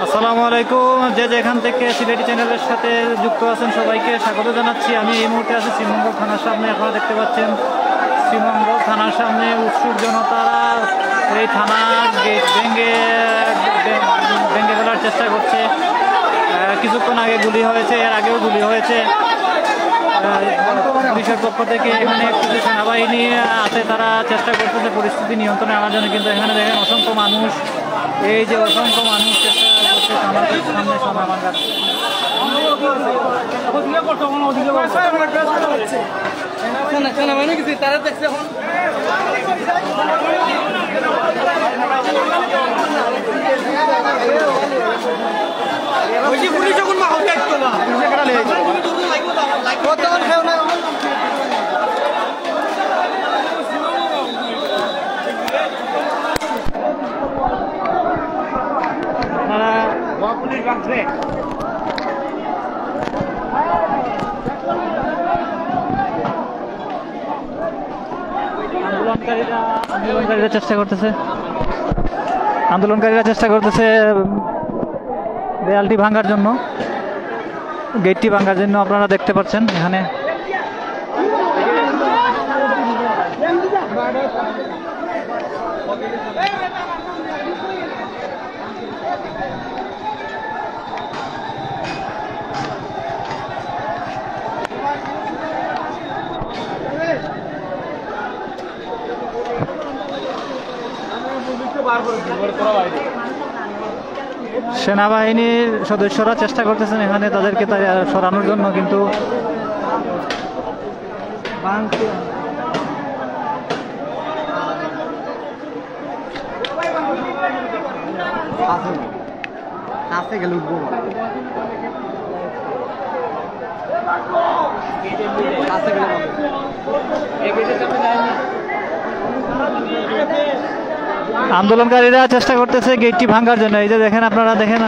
আসসালামু আলাইকুম। যে যেখান থেকে সিলেটি চ্যানেলের সাথে যুক্ত আছেন সবাইকে স্বাগত জানাচ্ছি। আমি এই মুহূর্তে আছি শ্রীমঙ্গল থানার সামনে। আপনারা দেখতে পাচ্ছেন শ্রীমঙ্গল থানার সামনে উৎসুক জনতারা এই থানার গেট ভেঙে ফেলার চেষ্টা করছে। কিছুক্ষণ আগে গুলি হয়েছে, এর আগেও গুলি হয়েছে। পুলিশের পক্ষ থেকে এখানে কিছু সেনাবাহিনী আছে, তারা চেষ্টা করতেছে পরিস্থিতি নিয়ন্ত্রণে আনার জন্য। কিন্তু এখানে দেখেন অসংখ্য মানুষ, এই যে অসংখ্য মানুষ চেষ্টা করছে থানার সামনে সোনা ভাঙার। আন্দোলনকারীরা চেষ্টা করতেছে দেয়ালটি ভাঙার জন্য, গেটটি ভাঙার জন্য। আপনারা দেখতে পাচ্ছেন এখানে সেনাবাহিনীর সদস্যরা চেষ্টা করতেছেন এখানে তাদেরকে সরানোর জন্য, কিন্তু আন্দোলনকারীরা চেষ্টা করতেছে গেটটি ভাঙার জন্য। এই যে দেখেন, আপনারা দেখেন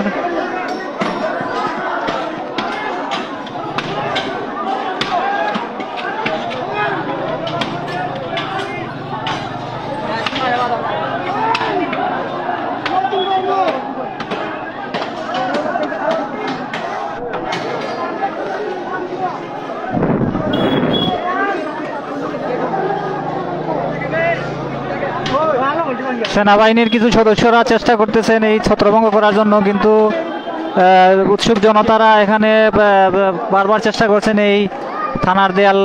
সেনাবাহিনীর কিছু সদস্যরা চেষ্টা করতেছেন এই ছত্রভঙ্গ করার জন্য, কিন্তু উৎসুক জনতারা এখানে বারবার চেষ্টা করছেন এই থানার দেয়াল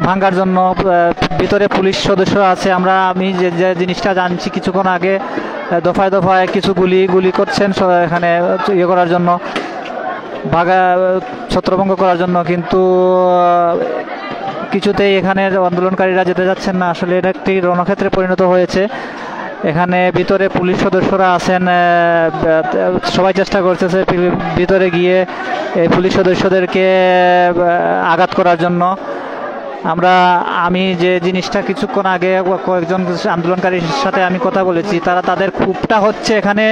ভাঙার জন্য। ভিতরে পুলিশ সদস্য আছে। আমি যে জিনিসটা জানছি, কিছুক্ষণ আগে দফায় দফায় কিছু গুলি করছেন এখানে ইয়ে করার জন্য, ছত্রভঙ্গ করার জন্য, কিন্তু কিছুতেই এখানে আন্দোলনকারীরা যেতে যাচ্ছেন না। আসলে এটা একটি রণক্ষেত্রে পরিণত হয়েছে। এখানে ভিতরে পুলিশ সদস্যরা আছেন, সবাই চেষ্টা করতেছে ভিতরে গিয়ে এই পুলিশ সদস্যদেরকে আঘাত করার জন্য। আমি যে জিনিসটা কিছুক্ষণ আগে কয়েকজন আন্দোলনকারীর সাথে আমি কথা বলেছি, তাদের ক্ষোভটা হচ্ছে এখানে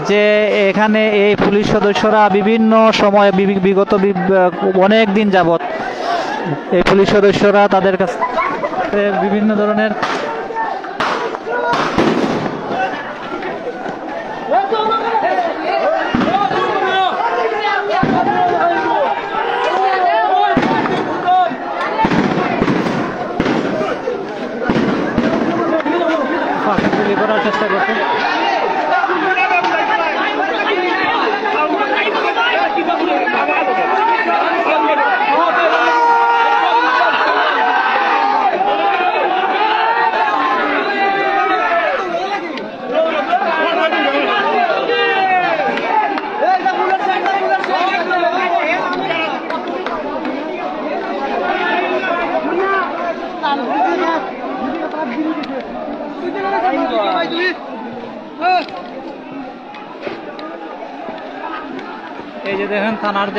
যে এখানে এই পুলিশ সদস্যরা বিভিন্ন সময় বিগত অনেক দিন যাবৎ এই পুলিশ সদস্যরা তাদের কাছে বিভিন্ন ধরনের গুলি করার চেষ্টা করছে। এই যে দেখেন থানার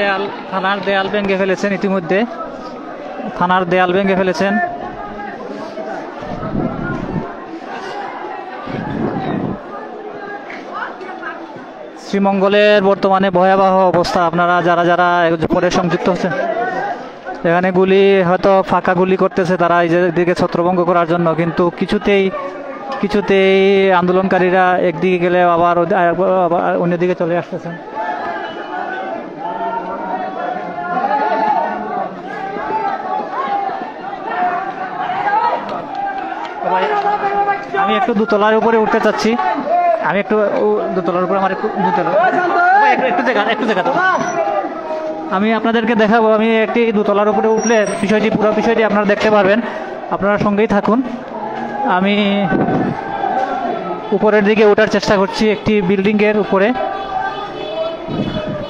দেয়াল ভেঙে ফেলেছেন। ইতিমধ্যে থানার দেয়াল ভেঙে ফেলেছেন। শ্রীমঙ্গলের বর্তমানে ভয়াবহ অবস্থা। আপনারা যারা পরে সংযুক্ত হচ্ছেন, এখানে গুলি হয়তো ফাঁকা গুলি করতেছে তারা এই দিকে ছত্রভঙ্গ করার জন্য, কিন্তু কিছুতেই কিছুতেই আন্দোলনকারীরা একদিকে গেলে আবার অন্যদিকে চলে আসতেছেন। আমি একটু দোতলার উপরে উঠতে চাচ্ছি, আমি একটু দোতলার উপরে আমার একটু একটু জায়গা আমি আপনাদেরকে দেখাবো। আমি একটি দোতলার উপরে উঠলে পুরো বিষয়টি আপনারা দেখতে পারবেন। আপনারা সঙ্গেই থাকুন। আমি উপরের দিকে ওঠার চেষ্টা করছি, একটি বিল্ডিংয়ের উপরে।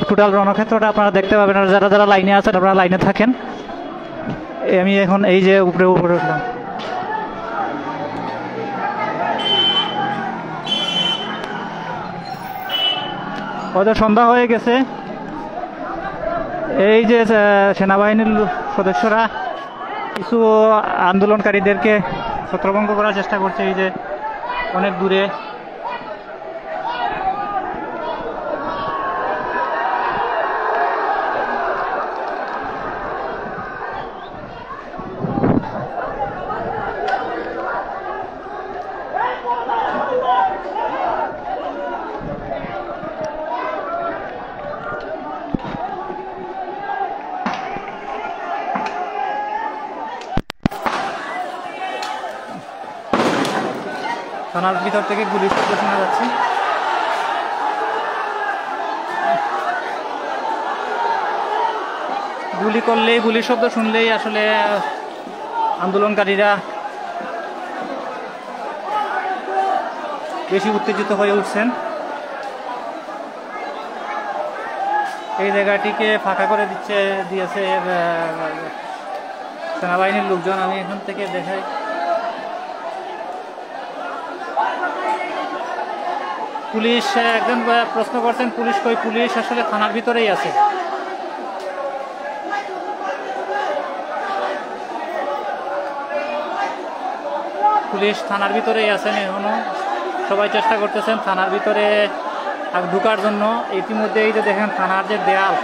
টোটাল রণক্ষেত্রটা আপনারা দেখতে পাবেন। আর যারা যারা লাইনে আছেন আপনারা লাইনে থাকেন। আমি এখন এই যে উপরে উঠলাম। হয়তো সন্ধ্যা হয়ে গেছে। এই যে সেনাবাহিনীর সদস্যরা কিছু আন্দোলনকারীদেরকে ছত্রভঙ্গ করার চেষ্টা করছে। এই যে অনেক দূরে থানার ভিতর থেকে গুলির শব্দ শোনা যাচ্ছে। গুলির শব্দ শুনলেই আসলে আন্দোলনকারীরা বেশি উত্তেজিত হয়ে উঠছেন। এই জায়গাটিকে ফাঁকা করে দিয়েছে সেনাবাহিনীর লোকজন। আমি এখান থেকে দেখাই। পুলিশ একজন প্রশ্ন করছেন, পুলিশ কই? পুলিশ আসলে থানার ভিতরেই আছে। পুলিশ থানার ভিতরেই আছেন এখনো। সবাই চেষ্টা করতেছেন থানার ভিতরে ঢোকার জন্য। ইতিমধ্যে এই যে দেখেন থানার যে দেয়াল,